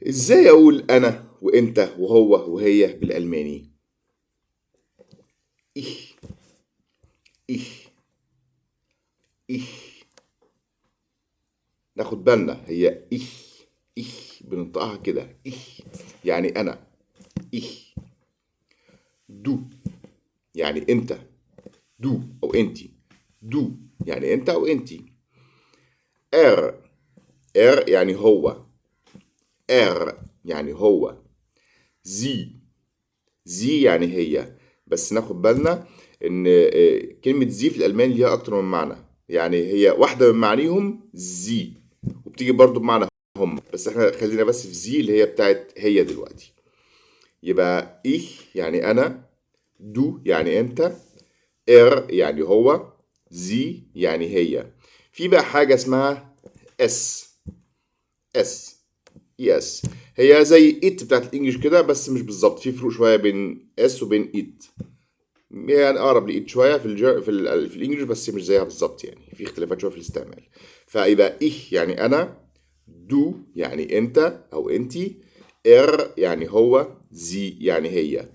ازاي اقول انا وانت وهو وهي بالالماني؟ ich ich ich ناخد بالنا، هي ich بننطقها كده ich يعني انا. ich du يعني انت. du او انتي. du يعني انت او انتي. er er يعني هو. er يعني هو. sie sie يعني هي. بس ناخد بالنا ان كلمة زي في الالماني ليها اكتر من معنى. يعني هي واحدة من معانيهم زي، وبتيجي برضو بمعنى هم، بس احنا خلينا بس في زي اللي هي بتاعت هي دلوقتي. يبقى ich يعني انا. du يعني انت. er يعني هو. sie يعني هي. في بقى حاجة اسمها اس. اس يس. هي زي ات بتاعت الانجليش كده، بس مش بالظبط، في فروق شويه بين اس وبين ات. يعني اقرب لايد شويه في الانجليش، بس مش زيها بالظبط، يعني في اختلافات شويه في الاستعمال. فيبقى ich يعني انا. du يعني انت او انتي. er يعني هو. sie يعني هي.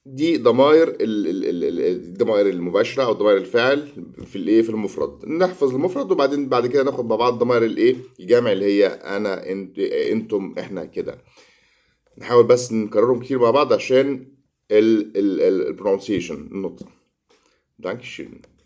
دي ضمائر الضمائر المباشره او ضمائر الفاعل في الايه في المفرد. نحفظ المفرد وبعدين بعد كده ناخد مع بعض ضمائر الايه الجمع اللي هي انا انت انتم احنا كده. نحاول بس نكررهم كتير مع بعض عشان البرونسيشن النطق. Dankeschön.